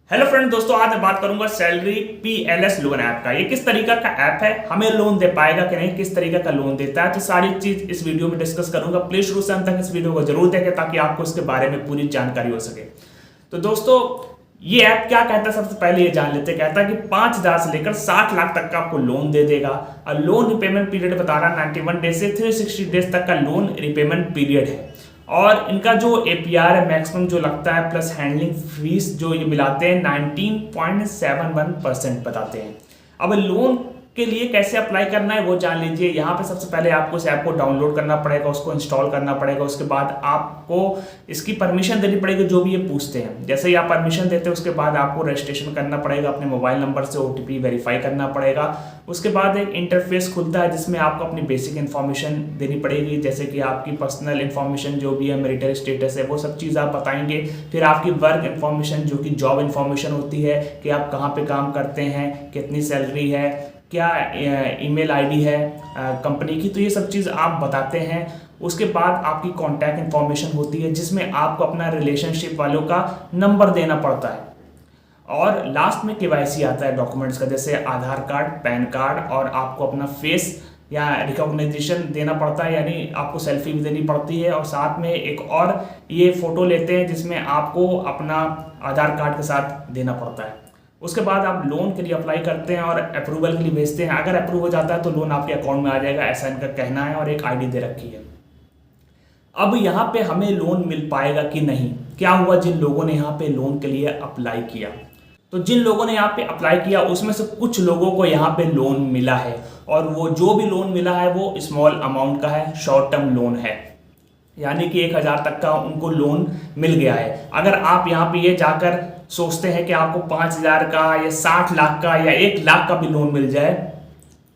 Hello friend दोस्तों, आज मैं बात करूंगा सैलरी PLS लोन ऐप का। ये किस तरीका का ऐप है, हमें लोन दे पाएगा कि नहीं, किस तरीके का लोन देता है, तो सारी चीज इस वीडियो में डिस्कस करूंगा। प्लीज शुरू से अंत तक इस वीडियो को जरूर देखें ताकि आपको इसके बारे में पूरी जानकारी हो सके। तो दोस्तों, ये ऐप क्या कहता है, सबसे पहले ये जान लेते हैं। कहता है कि 5,000 से लेकर 60 लाख तक का आपको लोन दे देगा और लोन रिपेमेंट पीरियड बता रहा है 91 डेज से 360 डेज तक का लोन रिपेमेंट पीरियड है। और इनका जो APR है मैक्सिमम जो लगता है प्लस हैंडलिंग फीस जो ये मिलाते हैं 19.71% बताते हैं। अब लोन के लिए कैसे अप्लाई करना है वो जान लीजिए। यहाँ पे सबसे पहले आपको इस ऐप को डाउनलोड करना पड़ेगा, उसको इंस्टॉल करना पड़ेगा। उसके बाद आपको इसकी परमिशन देनी पड़ेगी जो भी ये पूछते हैं। जैसे ही आप परमिशन देते हैं उसके बाद आपको रजिस्ट्रेशन करना पड़ेगा, अपने मोबाइल नंबर से OTP वेरीफाई करना पड़ेगा। उसके बाद एक इंटरफेस खुलता है जिसमें आपको अपनी बेसिक इन्फॉर्मेशन देनी पड़ेगी, जैसे कि आपकी पर्सनल इन्फॉर्मेशन जो भी है, मैरिटल स्टेटस है, वो सब चीज़ आप बताएंगे। फिर आपकी वर्क इन्फॉर्मेशन जो कि जॉब इन्फॉर्मेशन होती है कि आप कहाँ पे काम करते हैं, कितनी सैलरी है, क्या ईमेल आईडी है कंपनी की, तो ये सब चीज़ आप बताते हैं। उसके बाद आपकी कॉन्टैक्ट इन्फॉर्मेशन होती है जिसमें आपको अपना रिलेशनशिप वालों का नंबर देना पड़ता है। और लास्ट में KYC आता है डॉक्यूमेंट्स का, जैसे आधार कार्ड, पैन कार्ड, और आपको अपना फेस या रिकॉग्नाइजेशन देना पड़ता है, यानी आपको सेल्फी भी देनी पड़ती है। और साथ में एक और ये फ़ोटो लेते हैं जिसमें आपको अपना आधार कार्ड के साथ देना पड़ता है। उसके बाद आप लोन के लिए अप्लाई करते हैं और अप्रूवल के लिए भेजते हैं। अगर अप्रूव हो जाता है तो लोन आपके अकाउंट में आ जाएगा, ऐसा इनका कहना है। और एक ID दे रखी है। अब यहाँ पे हमें लोन मिल पाएगा कि नहीं, क्या हुआ जिन लोगों ने यहाँ पे लोन के लिए अप्लाई किया, तो जिन लोगों ने यहाँ पे अप्लाई किया उसमें से कुछ लोगों को यहाँ पे लोन मिला है। और वो जो भी लोन मिला है वो स्मॉल अमाउंट का है, शॉर्ट टर्म लोन है, यानी कि 1,000 तक का उनको लोन मिल गया है। अगर आप यहाँ पे ये जाकर सोचते हैं कि आपको 5,000 का या 60 लाख का या 1 लाख का भी लोन मिल जाए,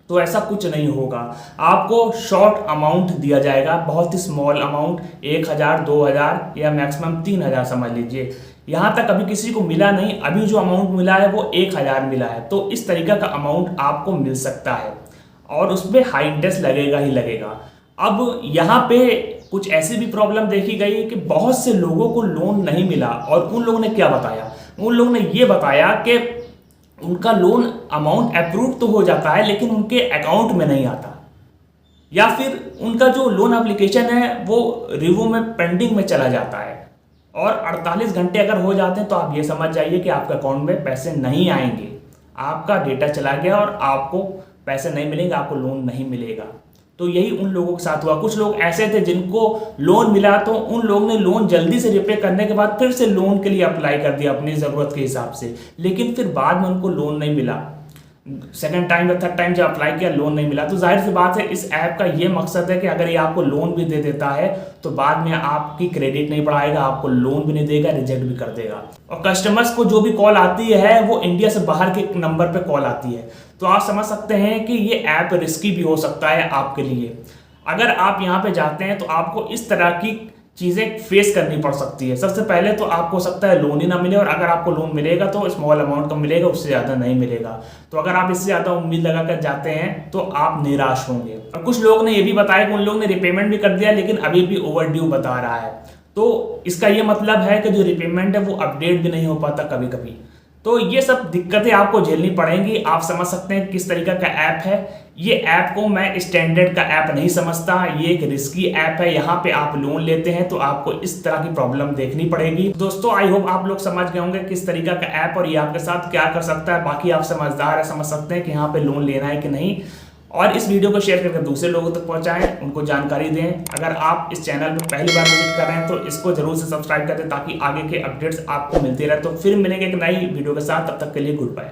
तो ऐसा कुछ नहीं होगा। आपको शॉर्ट अमाउंट दिया जाएगा, बहुत ही स्मॉल अमाउंट, 1,000, 2,000 या मैक्सिमम 3,000 समझ लीजिए। यहाँ तक अभी किसी को मिला नहीं, अभी जो अमाउंट मिला है वो 1,000 मिला है। तो इस तरीका का अमाउंट आपको मिल सकता है और उसमें हाई इंटरेस्ट लगेगा ही लगेगा। अब यहाँ पे कुछ ऐसी भी प्रॉब्लम देखी गई है कि बहुत से लोगों को लोन नहीं मिला। और उन लोगों ने क्या बताया, उन लोगों ने ये बताया कि उनका लोन अमाउंट अप्रूव तो हो जाता है लेकिन उनके अकाउंट में नहीं आता, या फिर उनका जो लोन एप्लीकेशन है वो रिव्यू में पेंडिंग में चला जाता है। और 48 घंटे अगर हो जाते हैं तो आप ये समझ जाइए कि आपके अकाउंट में पैसे नहीं आएंगे, आपका डेटा चला गया और आपको पैसे नहीं मिलेंगे, आपको लोन नहीं मिलेगा। तो यही उन लोगों के साथ हुआ। कुछ लोग ऐसे थे जिनको लोन मिला तो उन लोगों ने लोन जल्दी से रिपे करने के बाद फिर से लोन के लिए अप्लाई कर दिया अपनी ज़रूरत के हिसाब से, लेकिन फिर बाद में उनको लोन नहीं मिला। सेकंड टाइम या थर्ड टाइम जब अप्लाई किया लोन नहीं मिला। तो जाहिर सी बात है इस ऐप का ये मकसद है कि अगर ये आपको लोन भी दे देता है तो बाद में आपकी क्रेडिट नहीं बढ़ाएगा, आपको लोन भी नहीं देगा, रिजेक्ट भी कर देगा। और कस्टमर्स को जो भी कॉल आती है वो इंडिया से बाहर के नंबर पे कॉल आती है। तो आप समझ सकते हैं कि ये ऐप रिस्की भी हो सकता है आपके लिए। अगर आप यहाँ पे जाते हैं तो आपको इस तरह की चीज़ें फेस करनी पड़ सकती है। सबसे पहले तो आपको हो सकता है लोन ही ना मिले, और अगर आपको लोन मिलेगा तो स्मॉल अमाउंट का मिलेगा, उससे ज़्यादा नहीं मिलेगा। तो अगर आप इससे ज़्यादा उम्मीद लगा कर जाते हैं तो आप निराश होंगे। और कुछ लोग ने ये भी बताया कि उन लोगों ने रिपेमेंट भी कर दिया लेकिन अभी भी ओवरड्यू बता रहा है। तो इसका ये मतलब है कि जो रिपेमेंट है वो अपडेट भी नहीं हो पाता कभी कभी। तो ये सब दिक्कतें आपको झेलनी पड़ेंगी। आप समझ सकते हैं किस तरीका का ऐप है। ये ऐप को मैं स्टैंडर्ड का ऐप नहीं समझता, ये एक रिस्की ऐप है। यहाँ पे आप लोन लेते हैं तो आपको इस तरह की प्रॉब्लम देखनी पड़ेगी। दोस्तों, आई होप आप लोग समझ गए होंगे किस तरीका का ऐप और ये आपके साथ क्या कर सकता है। बाकी आप समझदार है, समझ सकते हैं कि यहाँ पे लोन लेना है कि नहीं। और इस वीडियो को शेयर करके दूसरे लोगों तक पहुंचाएं, उनको जानकारी दें। अगर आप इस चैनल में पहली बार विजिट कर रहे हैं तो इसको जरूर से सब्सक्राइब कर दें ताकि आगे के अपडेट्स आपको मिलते रहे। तो फिर मिलेंगे एक नई वीडियो के साथ, तब तक के लिए गुड बाय।